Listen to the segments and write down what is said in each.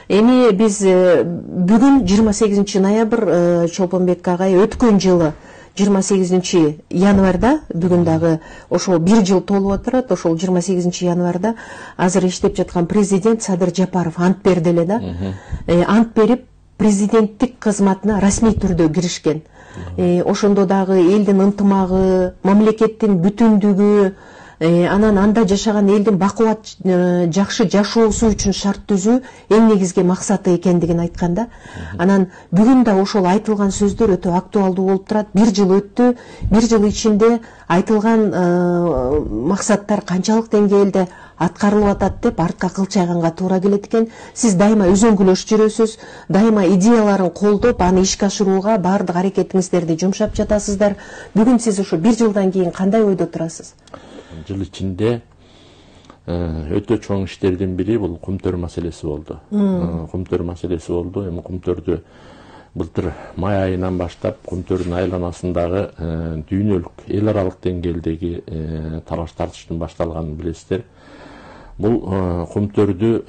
Эми биз бүгүн 28 ноябрь Чолпонбек агай өткөн жылы 28 январда бүгүн дагы ошол 1 жыл толуп отурат. Ошол 28 январда азыр иштеп жаткан президент Садыр Жапаров ант берди эле да. Ант берип президенттик кызматына расмий түрдө киришкен. Ошондо дагы элдин ынтымагы, мамлекеттин бүтүндүгү, анан анда жашаган элдин бакубат жакшы жашоосу үчүн шарт түзүү эң негизги максаты экендигин айтканда, анан бүгүн да ошол айтылган сөздөр өтө актуалдуу болуп турат. 1 жыл өттү, 1 жыл ичинде айтылган максаттар канчалык деңгээлде аткарылып атат деп артка кылчайганга туура келет экен. Сиз дайыма өзөңгүлөш жүрөсүз, дайыма идеяларын колдоп, аны ишке ашырууга баардык аракетиңиздерди жумшап жатасыздар. Бүгүн сиз ошо 1 жылдан кийин кандай ойдо турасыз? Жыл ичинде өтө чоң иштердин бири бул Кумтөр маселеси болду. Кумтөр маселеси болду. Эми Кумтөрдү былтыр май айынан баштап Кумтөрдүн айланасындагы дүйнөлүк эл аралык деңгээлдеги талаш тартыштын башталганын билесиздер. Бул Кумтөрдү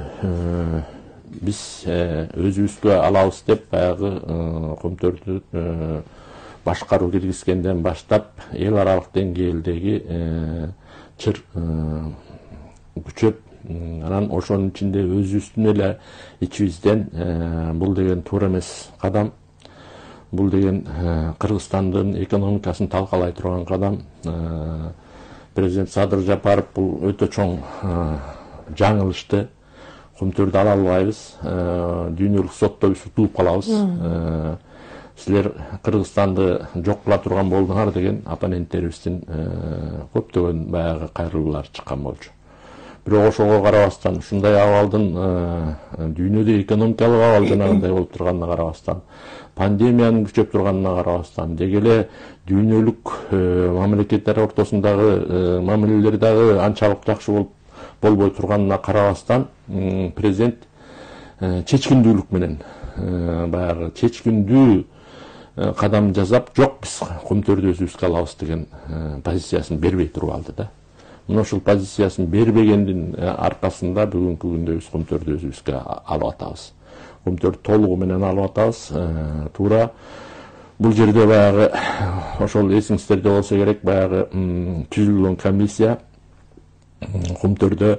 биз өзүбүзгө алабыз деп баягы Кумтөрдү башкаруу киргизгенден баштап эл аралык деңгээлдеги чыр күчөп, анан ошонун ичинде өзүбүздүн эле ичибизден бул деген туура эмес кадам, бул деген Кыргызстандын экономикасын талкалай турган кадам. Президент Садыр Жапаров бул өтө чоң жаңылышты. Кумтөрдү ала албайбыз, дүйнөлүк сотто биз утулуп калабыз. Силер Кыргызстанды жок кыла турган болдуңар деген оппоненттерибиздин көптөгөн баягы кайрылуулар чыккан болчу. Бирок ошого карабастан, ушундай абалдын дүйнөдө экономикалык абал жанагындай болуп турганына карабастан, пандемиянын күчөп турганына карабастан, деги эле дүйнөлүк мамлекеттер ортосундагы мамилелер дагы анчалык жакшы болбой турганына карабастан, президент чечкиндүүлүк менен баягы чечкиндүү кадам жасап, жок биз Кумтөрдү өзүбүзгө алабыз деген позициясын бербей туруп алды да. Мына ушул позициясын бербегендин аркасында бүгүнкү күндө биз Кумтөрдү өзүбүзгө алып атабыз. Кумтөрдү толугу менен алып атабыз. Туура бул жерде баягы ошол эсиңиздерде болсо керек, баягы түзүлгөн комиссия Кумтөрдө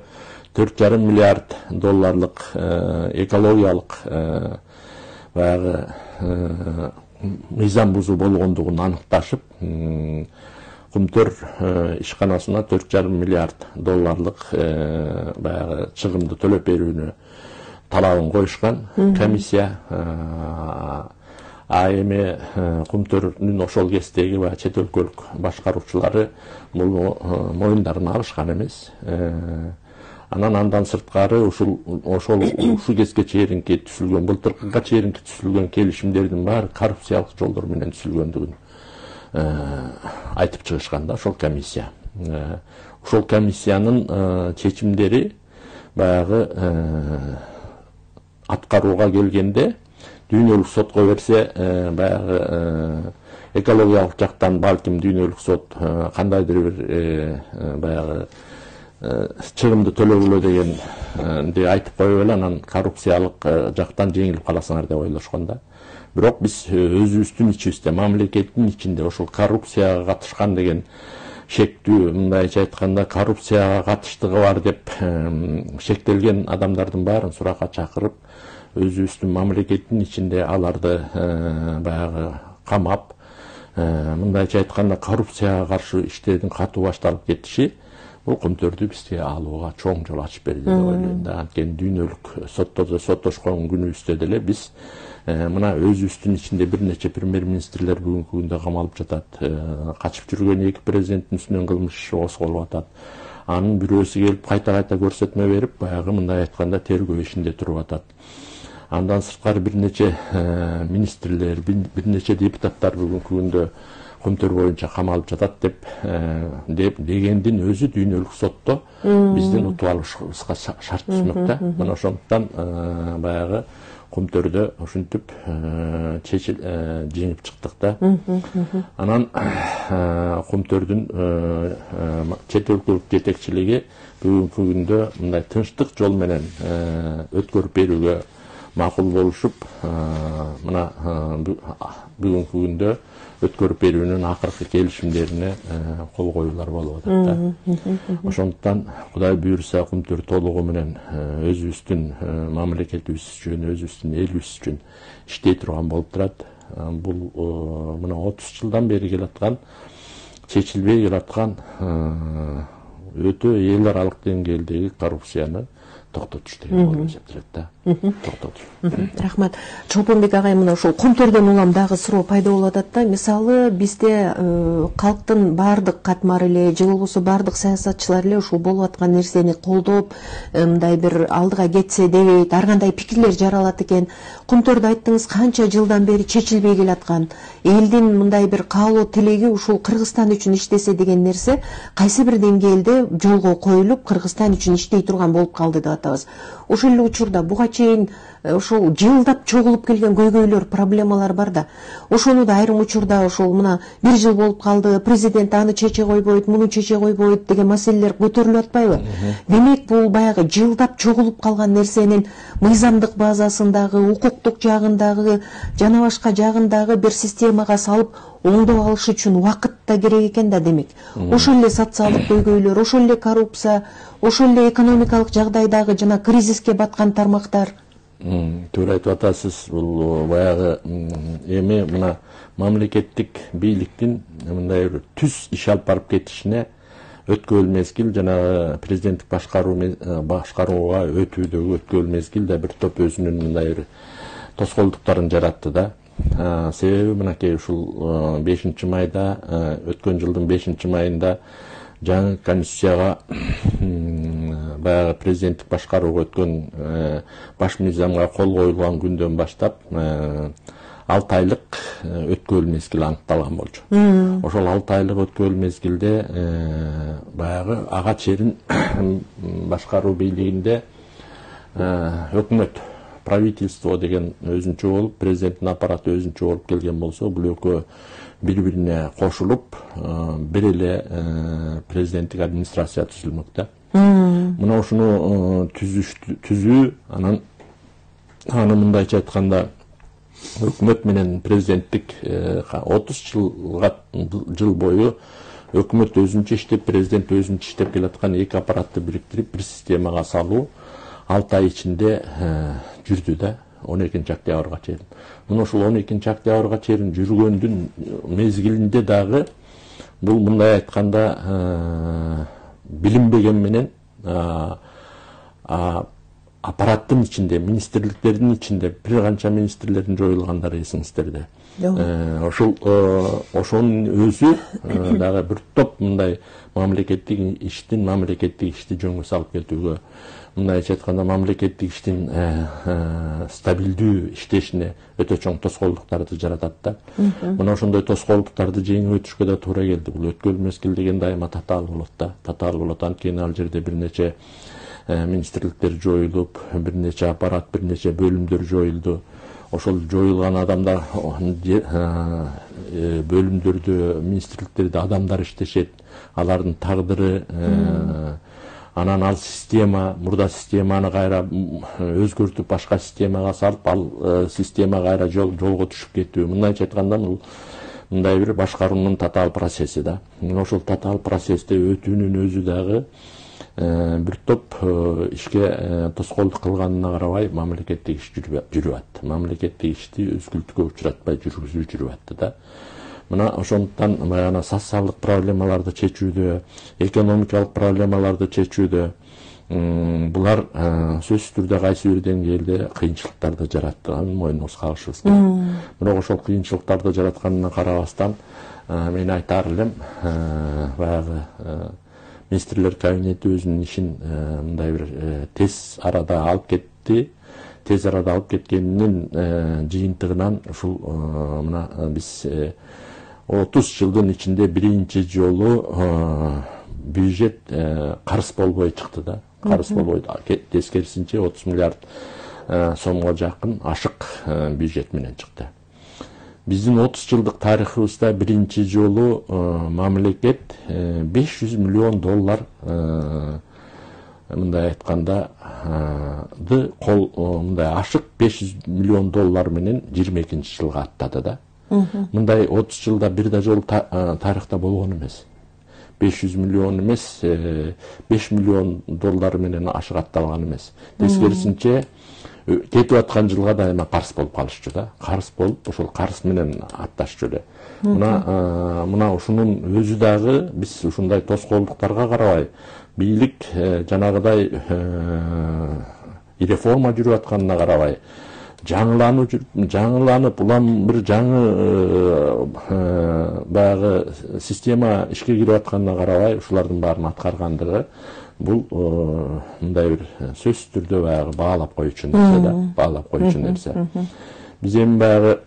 4,5 миллиард долларлык экологиялык баягы мыйзам бузуу болгондугун аныкташып, Кумтөр ишканасына 4,5 миллиард долларлык баягы чыгымды төлөп берүүнү талабын коюшкан комиссия. Эми Кумтөрдүн ошол кездеги баягы чет өлкөлүк башкаруучулары бул моюндарына алышкан эмес. Анан андан сырткары ушу кезге чейинки түзүлгөн, былтыркыга чейинки түзүлгөн келишимдердин баары коррупциялык жолдор менен түзүлгөндүгүн айтып чыгышкан да ошол комиссия. Ошол комиссиянын чечимдери баягы аткарууга келгенде дүйнөлүк сотко берсе, баягы экологиялык жактан балким дүйнөлүк сот кандайдыр бир баягы чыгымды төлөгүлө дегенди айтып коюп эле, анан коррупциялык жактан жеңилип каласыңар деп ойлошкон да. Бирок биз өзүбүздүн ичибизде, мамлекеттин ичинде ошол коррупцияга катышкан деген шектүү, мындайча айтканда коррупцияга катыштыгы бар деп шектелген адамдардын баарын суракка чакырып, өзүбүздүн мамлекеттин ичинде аларды баягы камап, мындайча айтканда коррупцияга каршы иштердин катуу башталып кетиши бул Кумтөрдү бизге алууга чоң жол ачып берди деп ойлойм да. Анткени дүйнөлүк соттошкон күнүбүздө деле биз мына өзүбүздүн ичинде бир нече премьер-министрлер бүгүнкү күндө камалып жатат. Качып жүргөн 2 президенттин үстүнөн кылмыш иши козголуп атат. Анын бирөөсү келип кайта көрсөтмө берип, баягы мындай айтканда тергөө ишинде туруп атат. Андан сырткары бир нече министрлер, бир нече депутаттар бүгүнкү күндө Кумтөр боюнча камалып жатат деп дегендин өзү дүйнөлүк сотто биздин утуп алышыбызга шарт түзмөк да. Мына ошондуктан баягы Кумтөрдө ушинтип жеңип чыктык да. Анан Кумтөрдүн чет өлкөлүк жетекчилиги бүгүнкү күндө мындай тынчтык жол менен өткөрүп берүүгө макул болушуп, мына бүгүнкү күндө өткөрүп берүүнүн акыркы келишимдерине кол коюулар болуп атат да. Ошондуктан Кудай буйрса Кумтөр толугу менен өзүбүздүн мамлекетибиз үчүн, өзүбүздүн элибиз үчүн иштей турган болуп турат. Бул мына 30 жылдан бери келаткан, чечилбей келаткан өтө эл аралык деңгээлдеги коррупцияны токтотуш деген болуп эсептелет да. Токтотуш. Рахмат. Чолпонбек агай, мына ушул Кумтөрдөн улам дагы суроо пайда болуп атат да. Мисалы, бизде калктын баардык катмары эле, же болбосо баардык саясатчылар эле ушул болуп аткан нерсени колдоп, мындай бир алдыга кетсе дебейт, ар кандай пикирлер жаралат экен. Кумтөрдө айттыңыз, канча жылдан бери чечилбей келаткан, элдин мындай бир каалоо тилеги ушул Кыргызстан үчүн иштесе деген нерсе кайсы бир деңгээлде жолго коюлуп, Кыргызстан үчүн иштей турган болуп калды деп атабыз. Ошол эле учурда буга чейин ошол жылдап чогулуп келген көйгөйлөр, проблемалар бар да. Ошону да айрым учурда ошол мына 1 жыл болуп калды, президент аны чече койбойт, муну чече койбойт деген маселелер көтөрүлүп атпайбы? Демек, бул баягы жылдап чогулуп калган нерсенин мыйзамдык базасындагы, укуктук жагындагы, жана башка жагындагы бир системага салып оңдоп алыш үчүн убакыт да керек экен да. Демек, ошол эле социалдык көйгөйлөр, ошол эле коррупция, ошол эле экономикалык жагдайдагы жана кризиске баткан тармактар. Туура айтып атасыз. Бул баягы эми мына мамлекеттик бийликтин мындай бир түз иш алып барып кетишине өткөл мезгил жана президенттик башкарууга өтүүдөгү өткөл мезгил да бир топ өзүнүн мындай бир тоскоолдуктарын жаратты да. Себеби мынакей ушул 5 майда, өткөн жылдын 5 майында жаңы конституцияга баягы президенттик башкарууга өткөн баш мыйзамга кол коюлган күндөн баштап 6 айлык өткөл мезгил аныкталган болчу. Ошол 6 айлык өткөл мезгилде баягы ага чейин башкаруу бийлигинде өкмөт, правительство деген өзүнчө болуп, президенттин аппараты өзүнчө болуп келген болсо, бул экөө бири-бирине кошулуп, бир эле президенттик администрация түзүлмөк да. Мына ушуну түзүү, аны мындайча айтканда өкмөт менен президенттик 30 жыл бою өкмөт өзүнчө иштеп, президент өзүнчө иштеп келаткан эки аппаратты бириктирип бир системага салуу 6 ай ичинде жүрдү да, 12 октябрга чейин. Мына ушул 12 октябрга чейин жүргөндүн мезгилинде дагы бул мындай айтканда билинбеген менен аппараттын ичинде, министрликтердин ичинде бир канча министрлердин жоюлгандары эсиңиздерде. Ошонун өзү дагы бир топ мындай мамлекеттик ишти жөнгө салып кетүүгө, мындайча айтканда мамлекеттик иштин стабилдүү иштешине өтө чоң тоскоолдуктарды жаратат да. Мына ошондой тоскоолдуктарды жеңип өтүшкө да туура келди. Бул өткөл мезгил деген дайыма татаал болот да. Татаал болот. Анткени ал жерде бир нече министрликтер жоюлуп, бир нече аппарат, бир нече бөлүмдөр жоюлду. Ошол жоюлган адамдар, бөлүмдөрдө, министрликтерде адамдар иштешет. Алардын тагдыры, анан ал система, мурда системаны кайра өзгөртүп башка системага салып, ал система кайра жолго түшүп кетүү. Мындайча айтканда, мындай бир башкаруунун татаал процесси да. Ошол татаал процессте өтүүнүн өзү дагы бир топ ишке тоскоолдук кылганына карабай мамлекеттик иш жүрүп атты. Мамлекеттик ишти үзгүлтүккө учуратпай жүрүп атты да. Мына ошондуктан баягы социалдык проблемаларды чечүүдө, экономикалык проблемаларды чечүүдө булар сөзсүз түрдө кайсы бир деңгээлде кыйынчылыктарды жараттыгын мойнубузга алышыбыз керек. Бирок ошол кыйынчылыктарды жаратканына карабастан мен айтар элем, баягы министрлер кабинети өзүнүн ишин мындай бир тез арада алып кетти. Тез арада алып кеткенинин жыйынтыгынан ушул мына биз 30 жылдын ичинде биринчи жолу бюджет карыз болбой чыкты да. Карыз болбой, тескерисинче 30 миллиард сомго жакын ашык бюджет менен чыкты. Биздин 30 жылдык тарыхыбызда биринчи жолу мамлекет $500 миллион мындай айтканда мындай ашык $500 миллион менен 22-жылга аттады да. Мындай 30 жылда бир да жолу тарыхта болгон эмес. 500 миллион эмес, $5 миллион менен ашык атталган эмес. Тескерисинче кетип аткан жылга дайыма карыз болуп калышчу да. Карыз болуп, ошол карыз менен атташчу эле. Мына ушунун өзү дагы биз ушундай тоскоолдуктарга карабай, бийлик жанагыдай реформа жүрүп атканына карабай, жаңыланып улам бир жаңы баягы система ишке кирип атканына карабай, ушулардын баарын аткаргандыгы бул мындай бир сөзсүз түрдө баягы баалап коюучу нерсе да, баалап коюучу нерсе. Биз эми баягы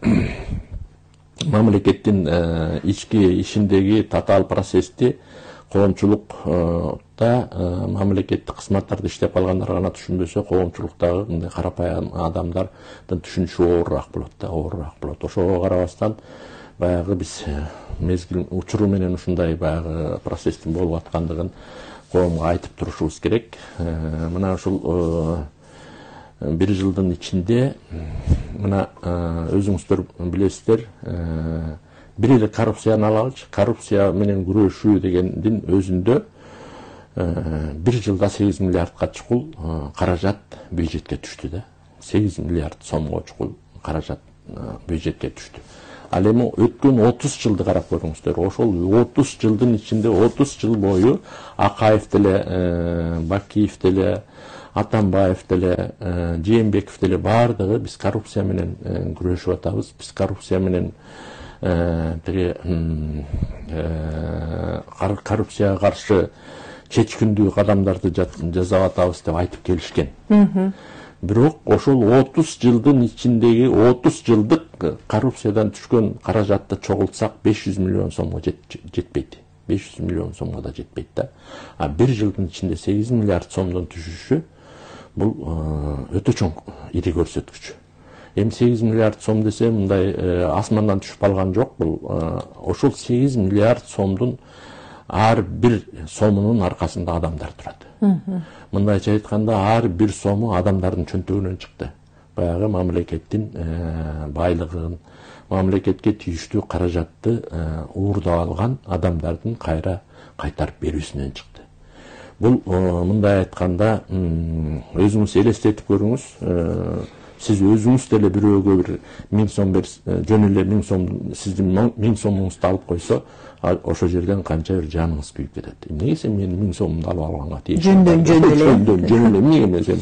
мамлекеттин ички ишиндеги татаал процессти коомчулукта мамлекеттик кызматтарды иштеп калгандар гана түшүнбөсө, коомчулуктагы мындай карапайым адамдардын түшүнүшү оорураак болот. Ошого карабастан баягы биз мезгил учуру менен ушундай баягы процесстин болуп аткандыгын коомго айтып турушубуз керек. Мына ушул бир жылдын ичинде мына өзүңүздөр билесиздер, бир эле коррупцияны алалычы. Коррупция менен күрөшүү дегендин өзүндө бир жылда 8 миллиардка чукул каражат бюджетке түштү да. 8 миллиард сомго чукул каражат бюджетке түштү. Ал эми өткөн 30 жылды карап көрүңүздөр. Ошол 30 жылдын ичинде 30 жыл бою Акаев деле, Бакиев деле, Атамбаев деле, Жээнбеков деле бардыгы биз коррупция менен күрөшүп атабыз. Биз коррупция менен коррупцияга каршы чечкиндүү кадамдарды жасап атабыз деп айтып келишкен. Бирок ошол 30 жылдын ичиндеги 30 жылдык коррупциядан түшкөн каражатты чогултсак 500 миллион сомго жетпейт. 500 миллион сомго да жетпейт да. А бир жылдын ичинде 8 миллиард сомдон түшүшү бул өтө чоң ири көрсөткүч. Эми 8 миллиард сом десе мындай асмандан түшүп калган жок. Бул ошол 8 миллиард сомдун ар бир сомунун аркасында адамдар турат. Мындайча айтканда ар бир сому адамдардын чөнтөгүнөн чыкты. Баягы мамлекеттин байлыгын, мамлекетке тийиштүү каражатты уурдап алган адамдардын кайра кайтарып берүүсүнөн чыкты. Бул мындай айтканда өзүңүз элестетип көрүңүз. Siz özünüz деле бирөөгө бир 1000 сом жөн эле 1000 сом сиздин 1000 сомуңузду алып койсо, ошол жерден канча бир жаныңыз күйүп кетет. Эмнеге сен менин 1000 сомумду алып алганга тийиш? Жөн эле эмнеге мен сен?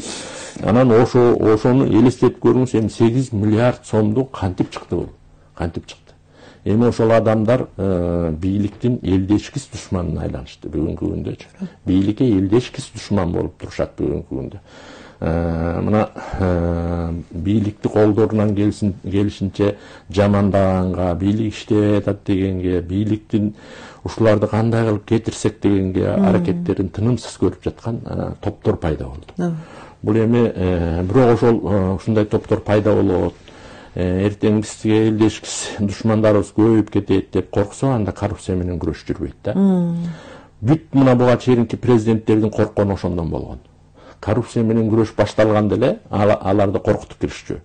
Анан ошону элестетип көрүңүз, эми 8 миллиард сомду кантип чыкты бул? Кантип чыкты? Эми ошол адамдар бийликтин элдешкис душманына айланышты бүгүнкү күндө. Бийликке элдешкис душман болуп турушат бүгүнкү күндө. Мына бийликти колдорунан келишинче жамандаганга, бийлик иштеп атат дегенге, бийликтин ушуларды кандай кылып кетирсек дегенге аракеттерин тынымсыз көрүп жаткан топтор пайда болду. Бул эми бирок ошол ушундай топтор пайда болот. Эртең бизге элдешкис душмандарыбыз көбөйүп кетет деп корксо, анда коррупция менен күрөш жүрбөйт да. Бүт мына буга чейинки президенттердин корккону ошондон болгон. Коррупция менен күрөш башталганда эле аларды коркутуп киришчү.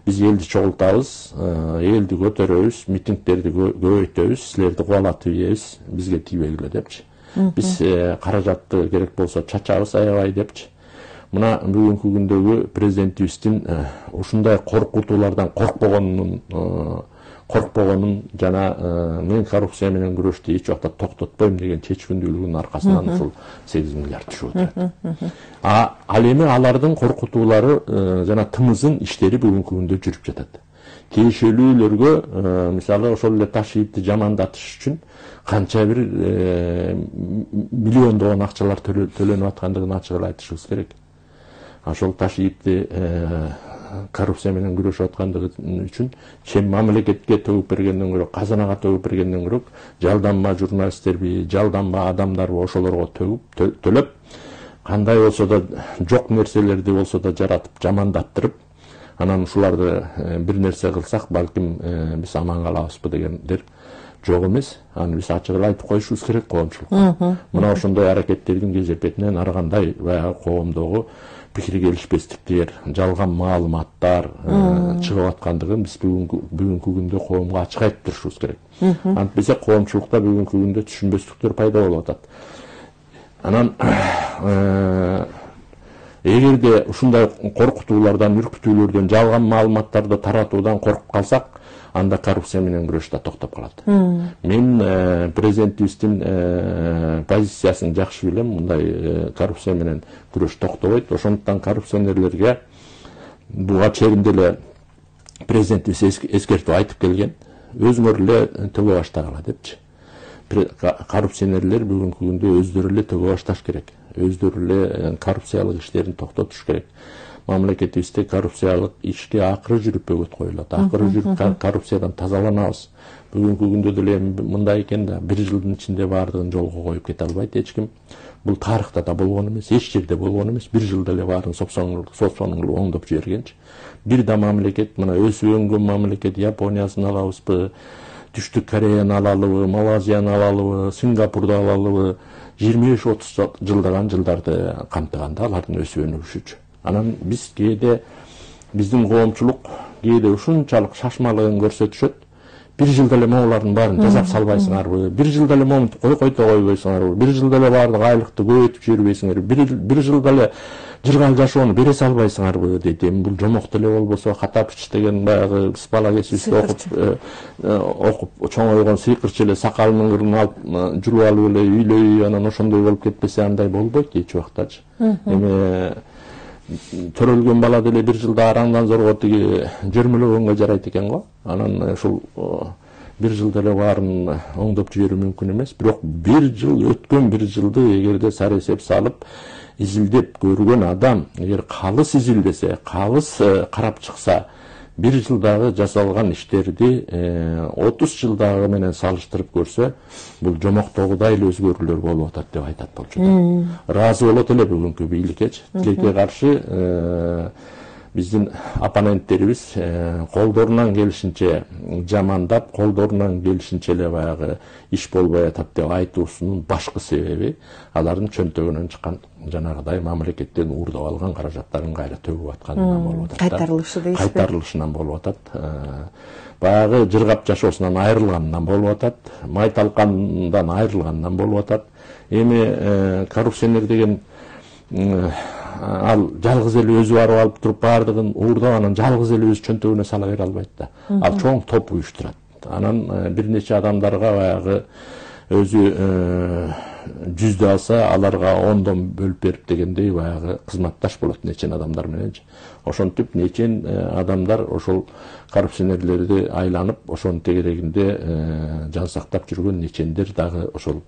Биз элди чогултабыз, элди көтөрөбүз, митингдерди көбөйтөбүз, силерди кубалатып ийебиз, бизге тийбегиле депчи. Биз каражатты керек болсо чачабыз аябай депчи. Мына бүгүнкү күндөгү президентибиздин ушундай коркутуулардан коркпогонун жана мен коррупция менен күрөштү эч убакта токтотпойм деген чечкиндүүлүгүнүн аркасынан ушул 8 миллиард түшүп отурат. Ал эми алардын коркутуулары жана тымыздын иштери бүгүнкү күндө жүрүп жатат. Тиешелүүлөргө мисалы ошол эле Ташиевди жамандатыш үчүн канча бир миллиондогон акчалар төлөнүп аткандыгын ачык айтышыбыз керек. Ошол Ташиевди коррупция менен күрөшүп аткандыгы үчүн чем мамлекетке төгүп бергенден көрө, казанага төгүп бергенден көрө, жалданма журналисттерби, жалданма адамдарбы ошолорго төгүп төлөп, кандай болсо да жок нерселерди болсо да жаратып, жамандаттырып, анан ушуларды бир нерсе кылсак, балким биз аман калабызбы дегендер жок эмес. Аны биз ачык эле айтып коюшубуз керек коомчулукка. Мына ошондой аракеттердин кезепетинен ар кандай баягы коомдогу пикир келишпестиктер, жалган маалыматтар чыгып аткандыгын биз бүгүнкү күндө коомго ачык айтып турушубуз керек. Антпесе коомчулукта бүгүнкү күндө түшүнбөстүктөр пайда болуп атат. Анан эгерде ушундай коркутуулардан, үркүтүүлөрдөн, жалган маалыматтарды таратуудан коркуп калсак, анда коррупция менен күрөш да токтоп калат. Мен президентибиздин позициясын жакшы билем. Мындай коррупция менен күрөш токтобойт. Ошондуктан коррупционерлерге буга чейин эле президентибиз эскертип айтып келген. Өзүңөр эле төгө баштагыла депчи. Коррупционерлер бүгүнкү күндө өздөрү эле төгө башташ керек. Өздөрү эле коррупциялык иштерин токтотуш керек. Мамлекетибизде коррупциялык ишке акыры жүрүп бөгөт коюлат. Акыры жүрүп коррупциядан тазаланабыз. Бүгүнкү күндө деле мындай экен да, 1 жылдын ичинде баардыгын жолго коюп кете албайт эч ким. Бул тарыхта да болгон эмес, эч жерде болгон эмес. 1 жылда эле баарын сопсоңур оңдоп жибергенчи. Бир да мамлекет, мына өсүп өнгөн мамлекет Япониясын алабызбы, Түштүк Кореяны алалыбы, Малайзияны алалыбы, Сингапурду алалыбы, 25-30 жылдаган жылдарды камтыганда алардын өсүп өнүгүшүчү. Анан биз кээде биздин коомчулук кээде ушунчалык шашмалыгын көрсөтүшөт. 1 жылда эле моулардын баарын жасап салбайсыңарбы? 1 жылда эле момунту който койбойсуңарбы? 1 жылда эле баардык айлыкты көбөйтүп жибербейсиңерби? 1 жылда эле жыргал жашоону бере салбайсыңарбы дейт. Эми бул жомок деле болбосо Хатапыч деген баягы биз бала кезибизде окуп чоңойгон сыйкырчы эле сакалынын кырын алып жулуп алып эле үйлөй, анан ошондой болуп кетпесе андай болбойт эч убактачы. Эми төрөлгөн бала деле 1 жылда араңдан зорго тиги жөрмөлөгөнгө жарайт экен го. Анан ушул 1 жылда эле баарын оңдоп жиберүү мүмкүн эмес. Бирок 1 жыл өткөн 1 жылды эгерде сары эсеп салып изилдеп көргөн адам, эгер калыс изилдесе, калыс карап чыкса, 1 жылдагы жасалган иштерди 30 жылдагы менен салыштырып көрсө, бул жомоктогудай эле өзгөрүүлөр болуп атат деп айтат болчу да. Ыраазы болот эле бүгүнкү бийликкечи. Тилекке каршы биздин оппоненттерибиз колдорунан келишинче жамандап, колдорунан келишинче эле баягы иш болбой атат деп айтуусунун башкы себеби алардын чөнтөгүнөн чыккан жанагыдай мамлекеттен уурдап алган каражаттарын кайра төгүп атканынан болуп атат. Кайтарылышы дейсизби? Кайтарылышынан болуп атат. Баягы жыргап жашоосунан айрылганынан болуп атат. Май талкандан айрылганынан болуп атат. Эми коррупционер деген ал жалгыз эле өзү барып алып туруп баардыгын уурдап, анан жалгыз эле өз чөнтөгүнө сала бере албайт да. Ал чоң топ уюштурат. Анан бир нече адамдарга баягы өзү 100 алса, аларга 10дон бөлүп берип дегендей баягы кызматташ болот нечен адамдар мененчи. Ошентип нечен адамдар ошол коррупционерлерди айланып, ошонун тегерегинде жан сактап жүргөн нечендер дагы ошол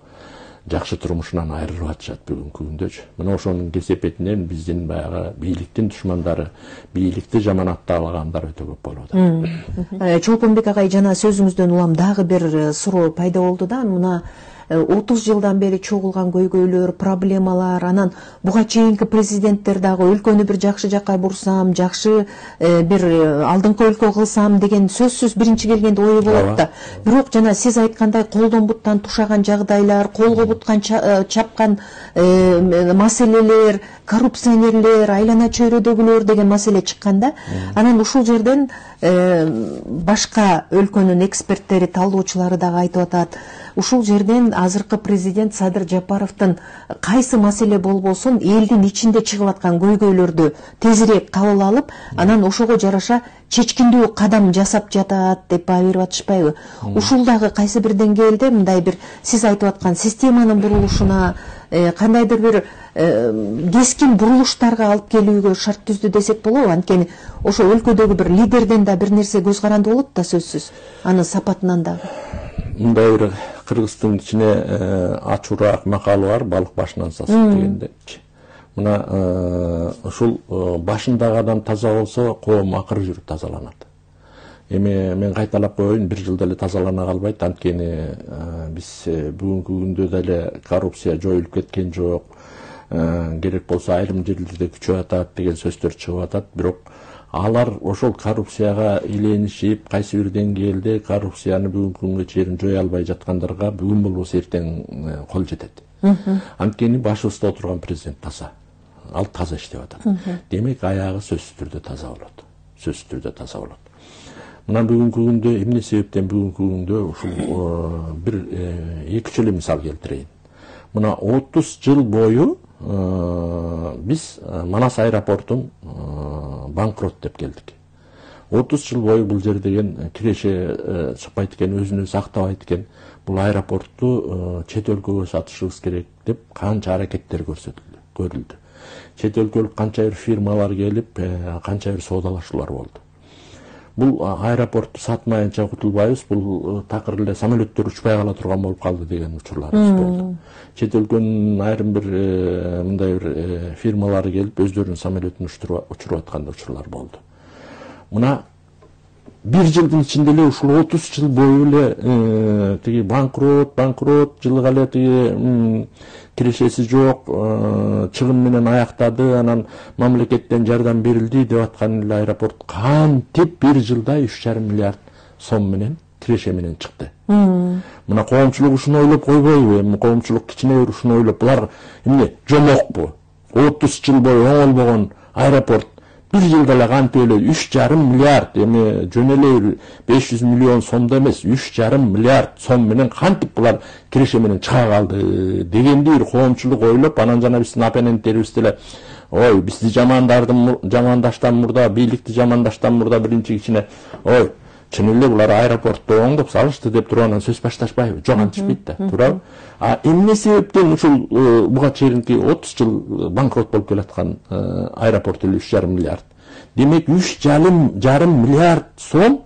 жакшы турмушунан айрылып атышат бүгүнкү күндөчү. Мына ошонун кесепетинен биздин баягы бийликтин душмандары, бийликти жаманаттагандар өтө көп болуп атат. Чолпонбек агай, жана сөзүңүздөн улам дагы бир суроо пайда болду да. Мына 30 жылдан бери чогулган көйгөйлөр, проблемалар, анан буга чейинки президенттер дагы өлкөнү бир жакшы жакка бурсам, жакшы бир алдыңкы өлкө кылсам деген сөзсүз биринчи келгенде ою болот да. Бирок жана сиз айткандай колдон буттан тушаган жагдайлар, колго буткан чапкан маселелер, коррупционерлер, айлана чөйрөдөгүлөр деген маселе чыкканда, анан ушул жерден башка өлкөнүн эксперттери, талдоочулары дагы айтып атат. Ушул жерден азыркы президент Садыр Жапаровдун кайсы маселе болбосун элдин ичинде чыгып аткан көйгөйлөрдү тезирээк кабыл алып, анан ошого жараша чечкиндүү кадам жасап жатат деп баа берип атышпайбы? Ушул дагы кайсы бир деңгээлде мындай бир сиз айтып аткан системанын бурулушуна, кандайдыр бир кескин бурулуштарга алып келүүгө шарт түздү десек болобу? Анткени ошо өлкөдөгү бир лидерден да бир нерсе көз каранды болот да сөзсүз. Анын сапатынан дагы. Мындай бир кыргыздын ичине ачуураак макалы бар, балык башынан сасык дегендечи. Мына ушул башындагы адам таза болсо, коом акыры жүрүп тазаланат. Эми мен кайталап коеюн, 1 жылда эле тазалана калбайт. Анткени биз бүгүнкү күндө деле коррупция жоюлуп кеткен жок. Керек болсо айрым жерлерде күчөп атат деген сөздөр чыгып атат. Бирок алар ошол коррупцияга иленишип, кайсы бир деңгээлде коррупцияны бүгүнкү күнгө чейин жое албай жаткандарга бүгүн болбосо эртең кол жетет. Анткени башыбызда отурган президент таза. Ал таза иштеп атат. Демек аягы сөзсүз түрдө таза болот. Сөзсүз түрдө таза болот. Мына бүгүнкү күндө эмне себептен бүгүнкү күндө ушул бир эки эле мисал келтирейин. Мына 30 жыл бою биз Манас аэропортун банкрот деп келдик. 30 жыл бою бул жер деген киреше чыкпайт экен, өзүн өзү актабайт экен. Бул аэропортту чет өлкөгө сатышыбыз керек деп канча аракеттер көрүлдү. Чет өлкөлүк канча бир фирмалар келип, канча бир соодалашуулар болду. Бул аэропортту сатмайынча кутулбайбыз, бул такыр эле самолеттер учпай кала турган болуп калды деген учурларыбыз болду. Чет өлкөнүн айрым бир мындай бир фирмалары келип өздөрүнүн самолетин учуруп аткан учурлар болду. Мына бир жылдын ичинде эле ушул 30 жыл бою эле тиги банкрот жылга эле тиги кирешеси жок, чыгым менен аяктады, анан мамлекеттен жардам берилди деп аткан эле аэропорт кантип бир жылда 3,5 миллиард сом менен киреше менен чыкты. Мына коомчулук ушуну ойлоп койбойбу? Эми коомчулук кичине бир ушуну ойлоп, булар эмне жомокпу? 30 жыл бою оңолбогон аэропорт bir жылда эле кантип эле 3,5 миллиард, эми жөн эле 500 миллион сомдо эмес, 3,5 миллиард сом менен кантип булар киреше менен чыга калды дегенди бир коомчулук ойлоп, анан жана биздин оппоненттерибиз деле ой, бизди жамандаштан мурда, бийликти жамандаштан мурда биринчи кичине ой, чын эле булар аэропортто оңдоп салышты деп туруп анан сөз башташпайбы? Жок, антишпейт да, туурабы? Эмне себептен ушул буга чейинки 30 жыл банкрот болуп келаткан аэропорт эле 3,5 миллиард. Демек 3,5 миллиард сом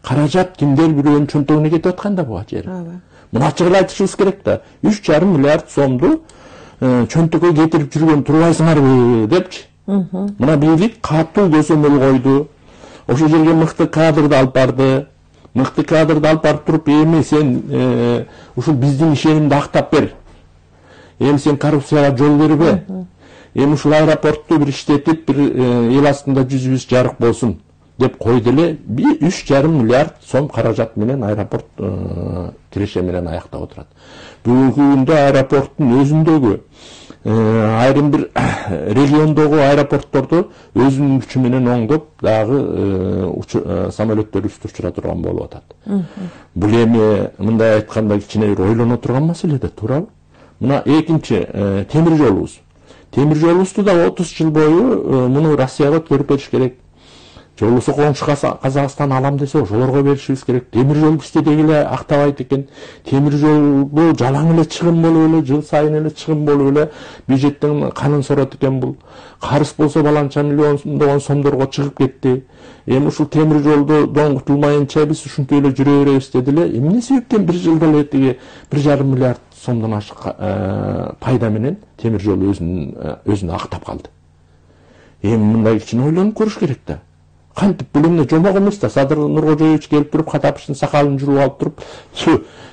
каражат кимдер бирөөнүн чөнтөгүнө кетип атканда буга чейин. Муну ачык эле айтышыбыз керек да. 3,5 миллиард сомду чөнтөгкө кетирип жүргөн турбайсыңарбы депчи. Мына бийлик катуу көзөмөл койду. Ошол жерге мыкты кадрды алып барды. Мыкты кадрды алып барып туруп, эми сен ушул биздин ишенимди актап бер. Эми сен коррупцияга жол бербе. Эми ушул аэропортту бир иштетип, бир эл астында жүзүбүз жарык болсун деп койду эле. 3,5 миллиард сом каражат менен аэропорт киреше менен аяктап отурат. Бүгүнкү күндө аэропорттун өзүндөгү айрым бир региондогу аэропортторду өзүнүн күчү менен оңдоп, дагы самолеттерибизди учура турган болуп атат. Бул эми мындай айтканда кичине бир ойлоно турган маселе да, туурабы? Мына экинчи темир жолубуз. Темир жолубузду да 30 жыл бою муну Россияга өткөрүп бериш керек. Же болбосо коңшу Казакстан алам десе ошолорго беришибиз керек. Темир жол бизде деги эле актабайт экен. Темир жолду жалаң эле чыгым болуп эле, жыл сайын эле чыгым болуп эле бюджеттен канын сорот экен бул. Карыз болсо баланча миллиондогон сомдорго чыгып кетти. Эми ушул темир жолдон кутулмайынча биз ушинтип эле жүрө беребиз деди эле. Эмне себептен бир жылда эле тиги 1,5 миллиард сомдон ашык пайда менен темир жол өзүн актап калды. Эми мындай кичине ойлонуп көрүш керек да. Кантип бул эмне жомок эмес да. Садыр Нуркожоевич келип туруп, Катаповичтин сакалын жууп алып туруп,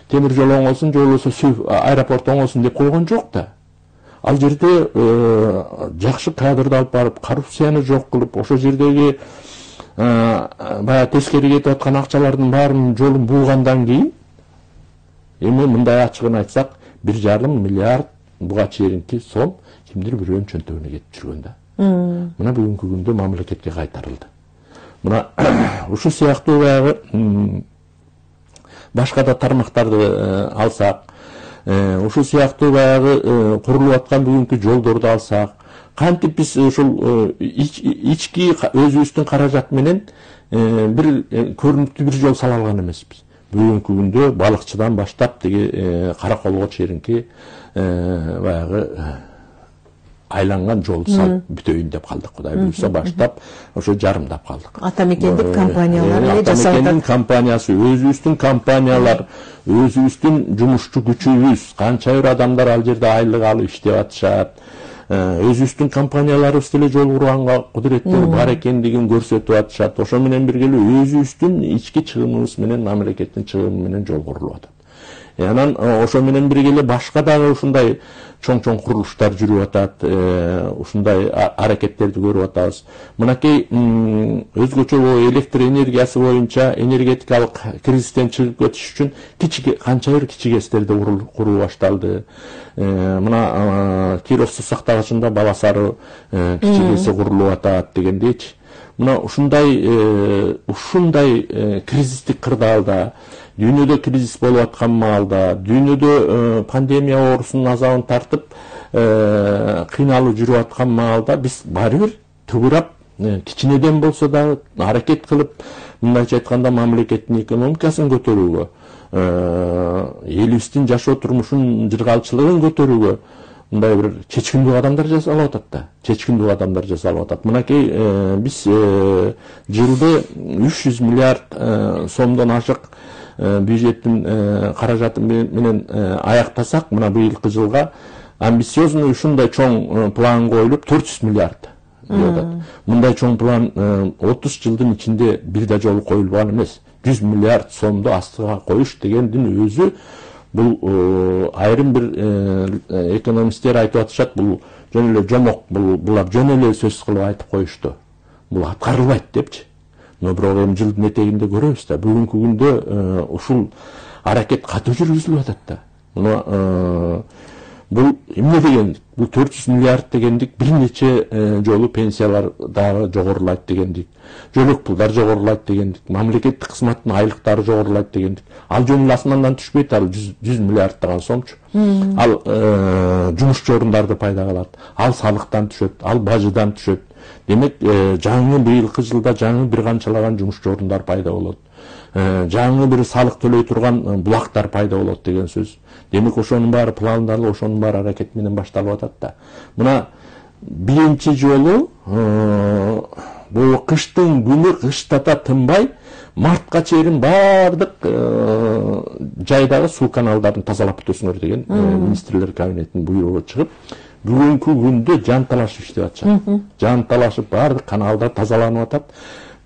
темир жол оңолсун, же болбосо аэропорт оңолсун деп койгон жок да. Ал жерде жакшы кадрды алып барып, коррупцияны жок кылып, ошол жердеги баягы тескери кетип аткан акчалардын баарынын жолун буугандан кийин эми мындай ачыгын айтсак, 1,5 миллиард буга чейинки сом кимдир бирөөнүн чөнтөгүнө кетип жүргөн да. Мына бүгүнкү күндө мамлекетке кайтарылды. Мына ушул сыяктуу баягы башка да тармактарды алсак, ушул сыяктуу баягы курулуп аткан бүгүнкү жолдорду алсак, кантип биз ушул ички өзүбүздүн каражат менен бир көрүнүктүү бир жол сала алган эмеспиз. Бүгүнкү күндө балыкчыдан баштап тиги Караколго чейинки баягы айланган жолду салып бүтөйүн деп калдык. Кудай буйрса баштап ошо жарымдап калдык. Атамекендик компаниялар эле жасап атат. Атамекендин компаниясы, өзүбүздүн компаниялар, өзүбүздүн жумушчу күчүбүз, канча бир адамдар ал жерде айлык алып иштеп атышат. Өзүбүздүн компанияларыбыз деле жол курганга кудуреттери бар экендигин көрсөтүп атышат. Ошо менен бирге эле өзүбүздүн ички чыгымыбыз менен, мамлекеттин чыгымы менен жол курулуп атат. Анан ошо менен бирге эле башка дагы ушундай чоң курулуштар жүрүп атат, ушундай аракеттерди көрүп атабыз. Мынакей өзгөчө электр энергиясы боюнча энергетикалык кризистен чыгып өтүш үчүн канча бир кичи ГЭСтерди куруу башталды. Мына Киров суу сактагычында Баласары кичи ГЭСи курулуп атат дегендейчи. Мына ушундай кризистик кырдаалда, дүйнөдө кризис болуп аткан маалда, дүйнөдө пандемия оорусунун азабын тартып кыйналып жүрүп аткан маалда биз баары бир тыгырап кичинеден болсо дагы аракет кылып, мындайча айтканда мамлекеттин экономикасын көтөрүүгө, элибиздин жашоо турмушунун жыргалчылыгын көтөрүүгө мындай бир чечкиндүү адамдар жасалып атат да. Чечкиндүү адамдар жасалып атат. Мынакей биз жылды 300 миллиард сомдон ашык бюджеттин каражаты менен аяктасак, мына быйылкы жылга амбициозный ушундай чоң план коюлуп 400 миллиард деп атат. Мындай чоң план 30 жылдын ичинде бир да жолу коюлган эмес. 100 миллиард сомду астыга коюш дегендин өзү бул айрым бир экономисттер айтып атышат, бул жөн эле жомок, булар жөн эле сөз кылып айтып коюшту. Бул аткарылбайт депчи. Но бирок эми жылдын этегинде көрөбүз да, бүгүнкү күндө ушул аракет катуу жүргүзүлүп атат да. Мына бул эмне дегендик? Бул 400 миллиард дегендик бир нече жолу пенсиялар дагы жогорулайт дегендик. Жөлөк пулдар жогорулайт дегендик. Мамлекеттик кызматтын айлыктары жогорулайт дегендик. Ал жөн эле асмандан түшпөйт, ал 100 миллиард деген сомчу. Ал жумушчу орундарды пайда кылат. Ал салыктан түшөт, ал бажыдан түшөт. Демек, жаңы быйылкы жылда жаңы бир канчалаган жумушчу орундар пайда болот. Жаңы бир салык төлөй турган булактар пайда болот деген сөз. Демек, ошонун баары пландалып, ошонун баары аракет менен башталып атат да. Мына биринчи жолу бул кыштын күнү кыштата тынбай, мартка чейин баардык жайдагы суу каналдарын тазалап өтөсүңөр деген министрлер кабинетинин буйругу чыгып, бүгүнкү күндө жанталашып иштеп атышат. Жанталашып баардык каналдар тазаланып атат.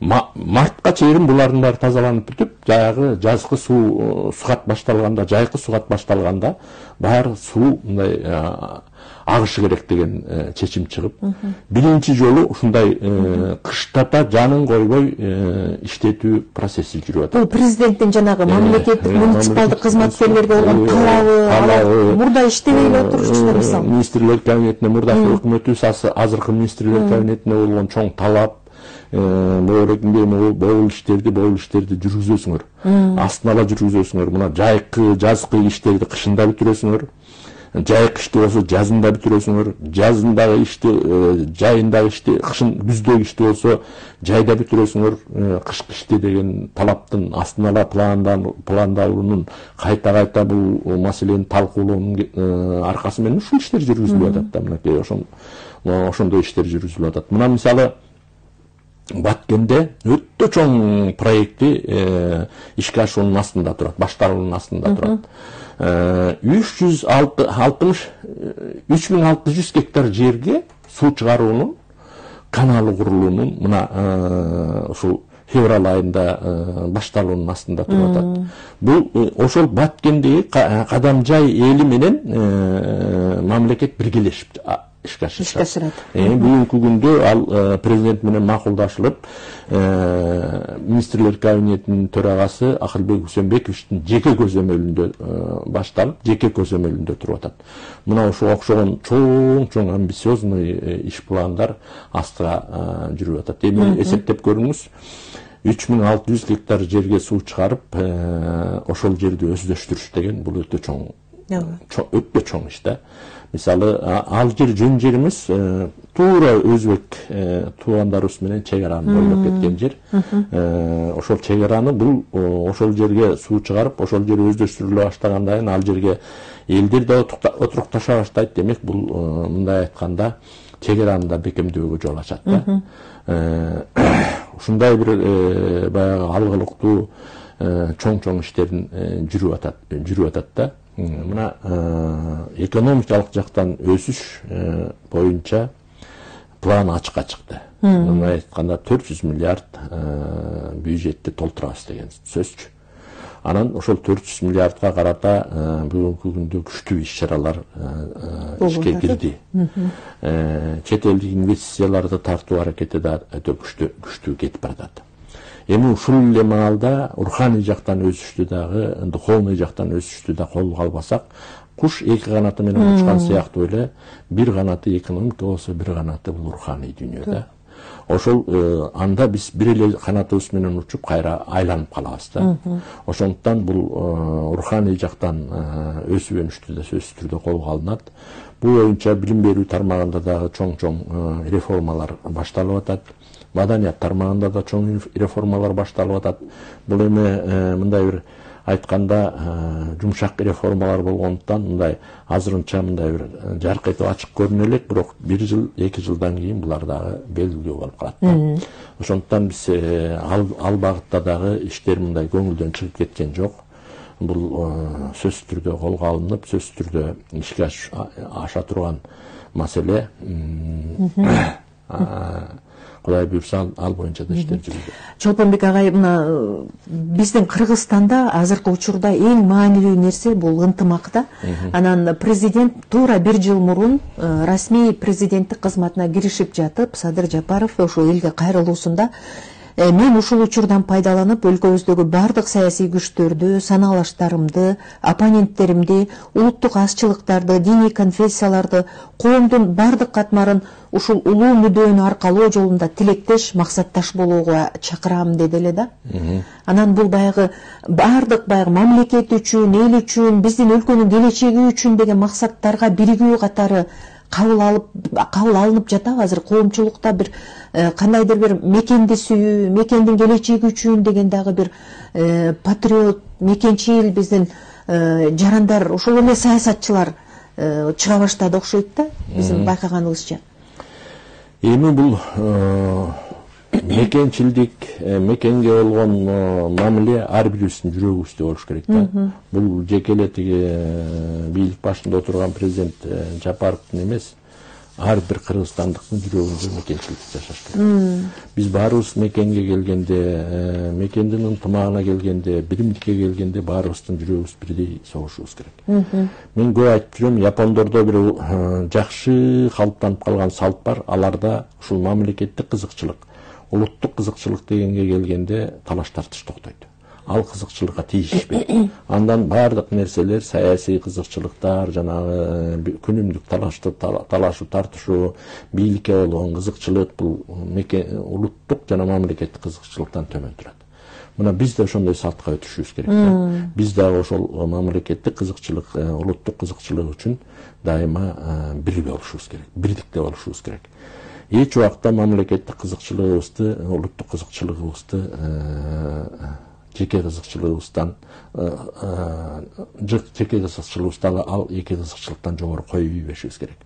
Мартка чейин булардын баары тазаланып бүтүп, жайкы жазкы суу сугат башталганда, жайкы сугат башталганда баары суу мындай агышы керек деген чечим чыгып, биринчи жолу ушундай кыштата жанын койбой иштетүү процесси жүрүп атат. Бул президенттин жанагы мамлекеттик муниципалдык кызматкерлерге болгон талабы, мурда иштебей эле отурушчу мисалы. Министрлер кабинетине, мурдакы өкмөтүбүз азыркы министрлер кабинетине болгон чоң талап, бул иштерди жүргүзөсүңөр. Астын ала жүргүзөсүңөр. Мына жайкы, жазкы иштерди кышында бүтүрөсүңөр. Жайкы ишти болсо жазында бүтүрөсүңөр. Жазындагы ишти, жайындагы ишти, күздөгү ишти болсо жайда бүтүрөсүңөр. Кышкы ишти деген талаптын астын ала пландалуунун кайта бул маселени талкуулоонун аркасы менен ушул иштер жүргүзүлүп атат да. Мынакей ошондой иштер жүргүзүлүп атат. Мына мисалы Баткенде өтө чоң проекти ишке ашуунун астында турат, башталуунун астында турат. 3600 гектар жерге суу чыгаруунун каналы курулуунун мына ушул февраль айында башталуунун астында туруп атат. Бул ошол Баткендеги Кадамжай эли менен мамлекет биргелешип ишке ашырат. Бүгүнкү күндө ал президент менен макулдашылып, министрлер кабинетинин төрагасы Акылбек Үсөнбековичтин жеке көзөмөлүндө башталып, жеке көзөмөлүндө туруп атат. Мына ошого окшогон чоң амбициозный иш пландар астыга жүрүп атат. Эми эсептеп көрүңүз, 3600 гектар жерге суу чыгарып, ошол жерди өздөштүрүш деген бул өтө чоң иш да. Мисалы, ал жер жөн жер эмес, туура өзбек туугандарыбыз менен чек араны бойлоп кеткен жер. Ошол чек араны бул ошол жерге суу чыгарып, ошол жер өздөштүрүлө баштагандан кийин ал жерге элдер да отурукташа баштайт. Демек, бул мындай айтканда чек араны да бекемдөөгө жол ачат да. Ушундай бир баягы алгылыктуу чоң иштерин жүрүп атат да. Мына экономикалык жактан өсүш боюнча план ачыкка чыкты. Мына айтканда 400 миллиард бюджетти толтурабыз деген сөзчү. Анан ошол 400 миллиардка карата бүгүнкү күндө күчтүү иш-чаралар ишке кирди. Чет элдик инвестицияларды тартуу аракети да өтө күчтүү кетип баратат. Эми ушул эле маалда руханий жактан өсүштү дагы, духовный жактан өсүштү да колго албасак, куш эки канаты менен учкан сыяктуу эле, бир канаты экономика болсо, бир канаты бул руханий дүйнө да. Ошол анда биз бир эле канатыбыз менен учуп кайра айланып калабыз да. Ошондуктан бул руханий жактан өсүп өнүштү да сөзсүз түрдө колго алынат. Бул боюнча билим берүү тармагында дагы чоң реформалар башталып атат. Маданият тармагында да чоң реформалар башталып атат. Бул эми мындай бир айтканда жумшак реформалар болгондуктан мындай азырынча мындай бир жарк этип ачык көрүнө элек, бирок 1 жыл, 2 жылдан кийин булар дагы белгилүү болуп калат. Ошондуктан биз ал багытта дагы иштер мындай көңүлдөн чыгып кеткен жок. Бул сөзсүз түрдө колго алынып, сөзсүз түрдө ишке аша турган маселе. Кудай буйрса ал боюнча да иштер жүрүүдө. Чолпонбек агай, мына биздин Кыргызстанда азыркы учурда эң маанилүү нерсе бул ынтымак да. Анан президент туура 1 жыл мурун расмий президенттик кызматына киришип жатып, Садыр Жапаров ошол элге кайрылуусунда мен ушул учурдан пайдаланып өлкөбүздөгү бардык саясий күчтөрдү, санаалаштарымды, оппоненттеримди, улуттук азчылыктарды, диний конфессияларды, коомдун бардык катмарын ушул улуу мүддөөнү аркалоо жолунда тилектеш, максатташ болууга чакырам деди эле да. Анан бул баягы бардык мамлекет үчүн, эл үчүн, биздин өлкөнүн келечеги үчүн деген максаттарга биригүү катары кабыл алынып жатабы азыр коомчулукта бир кандайдыр бир мекенди сүйүү, мекендин келечеги үчүн деген дагы бир патриот, мекенчил биздин жарандар, ошол эле саясатчылар чыга баштады окшойт да, биздин байкаганыбызча. Эми бул мекенчилдик, мекенге болгон мамиле ар бирибиздин жүрөгүбүздө болуш керек да. Бул жеке эле тиги бийлик башында отурган президент Жапаровдун эмес, ар бир кыргызстандыктын жүрөгүндө мекенчилик жашаш керек. Биз баарыбыз мекенге келгенде, мекендин ынтымагына келгенде, биримдикке келгенде баарыбыздын жүрөгүбүз бирдей согушубуз керек. Мен көп айтып жүрөм, япондордо бир жакшы калыптанып калган салт бар, аларда ушул мамлекеттик кызыкчылык, улуттук кызыкчылык дегенге келгенде талаш тартыш токтойт. Ал кызыкчылыкка тийишпейт. Андан бардык нерселер, саясий кызыкчылыктар, жанагы күнүмдүк талашуу тартышуу, бийликке болгон кызыкчылык бул улуттук жана мамлекеттик кызыкчылыктан төмөн турат. Мына биз да ошондой салтка өтүшүбүз керек да. Биз дагы ошол мамлекеттик кызыкчылык, улуттук кызыкчылык үчүн дайыма бирге болушубуз керек, бирдикте болушубуз керек. Эч убакта мамлекеттик кызыкчылыгыбызды, улуттук кызыкчылыгыбызды жеке кызыкчылыгыбыздан ал эки кызыкчылыктан жогору кое ийбешибиз керек.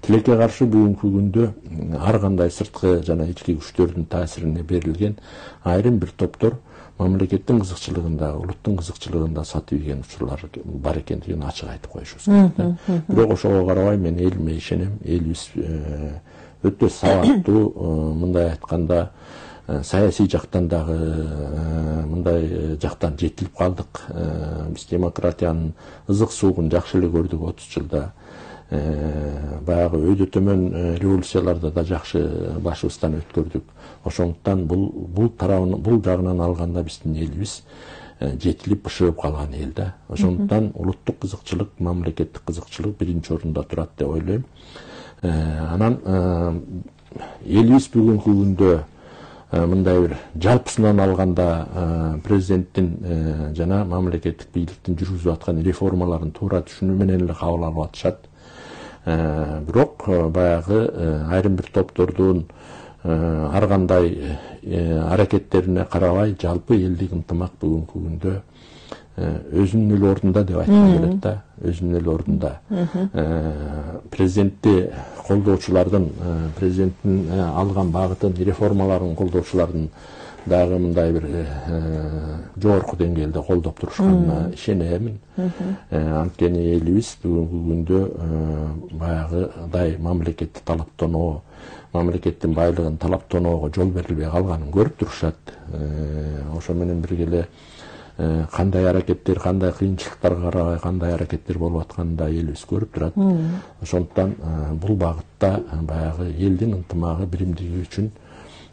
Тилекке каршы бүгүнкү күндө ар кандай сырткы жана ички күчтөрдүн таасирине берилген айрым бир топтор мамлекеттин кызыкчылыгында, улуттун кызыкчылыгында сатып ийген учурлар бар экендигин ачык айтып коюшубуз керек. Бирок ошого карабай мен элиме ишенем, элибиз өтө сабаттуу, мындай айтканда саясий жактан дагы мындай жактан жетилип калдык. Биз демократиянын ызык суугун жакшы эле көрдүк 30 жылда. Баягы өйдө төмөн революцияларды да жакшы башыбыздан өткөрдүк. Ошондуктан бул жагынан алганда биздин элибиз жетилип бышыгып калган эл да. Ошондуктан улуттук кызыкчылык, мамлекеттик кызыкчылык биринчи орунда турат деп ойлойм. Анан элибиз бүгүнкү күндө мындай бир жалпысынан алганда президенттин жана мамлекеттик бийликтин жүргүзүп аткан реформаларын туура түшүнүү менен эле кабыл алып атышат. Бирок баягы айрым бир топтордун ар кандай аракеттерине карабай жалпы элдик ынтымак бүгүнкү күндө өзүнүн эле ордунда деп айткым келет да, өзүнүн эле ордунда. Президентти колдоочулардын, президенттин алган багытын, реформаларын колдоочулардын дагы мындай бир жогорку деңгээлде колдоп турушканына ишенемин. Анткени элибиз бүгүнкү күндө баягыдай мамлекетти талаптоноо, мамлекеттин байлыгын талаптоноого жол берилбей калганын көрүп турушат. Ошо менен бирге эле кандай аракеттер, кандай кыйынчылыктарга карабай кандай аракеттер болуп атканын да элибиз көрүп турат. Ошондуктан бул багытта баягы элдин ынтымагы, биримдиги үчүн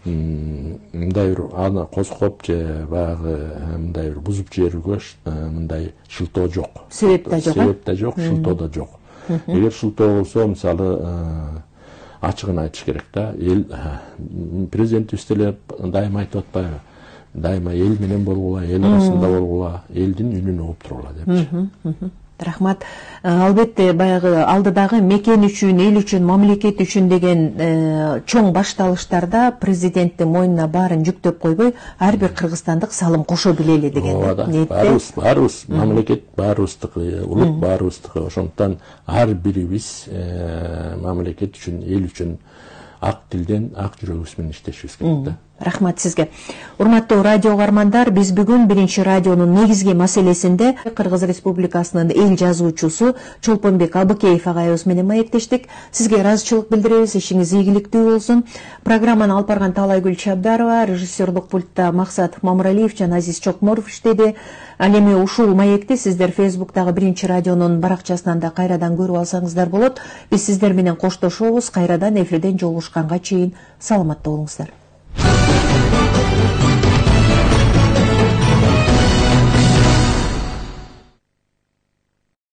мындай бир аны козгоп же баягы мындай бир бузуп жиберүүгө мындай шылтоо жок. Себеп да жок. Себеп да жок, шылтоо да жок. Эгер шылтоо болсо, мисалы ачыгын айтыш керек да. Эл президентибиз деле дайыма айтып атпайбы? Дайыма эл менен болгула, эл арасында болгула, элдин үнүн угуп тургула депчи. Рахмат. Албетте баягы алдыдагы мекен үчүн, эл үчүн, мамлекет үчүн деген чоң башталыштарда президенттин мойнуна баарын жүктөп койбой, ар бир кыргызстандык салым кошо билели деген ниетте. Баарыбыз мамлекет баарыбыздыкы, улут баарыбыздыкы. Ошондуктан ар бирибиз мамлекет үчүн, эл үчүн ак тилден, ак жүрөгүбүз менен иштешибиз керек да. Рахмат сизге. Урматтуу радио угармандар, биз бүгүн биринчи радионун негизги маселесинде Кыргыз Республикасынын эл жазуучусу Чолпонбек Абыкеев агайыбыз менен маектештик. Сизге ыраазычылык билдиребиз, ишиңиз ийгиликтүү болсун. Программаны алып барган Талайгүл Чабдарова, режиссерлук пультта Максат Мамыралиев жана Азиз Чокморов иштеди. Ал эми ушул маекти сиздер Фейсбуктагы биринчи радионун баракчасынан да кайрадан көрүп алсаңыздар болот. Биз сиздер менен коштошобуз. Кайрадан эфирден жолугушканга чейин саламатта болуңуздар.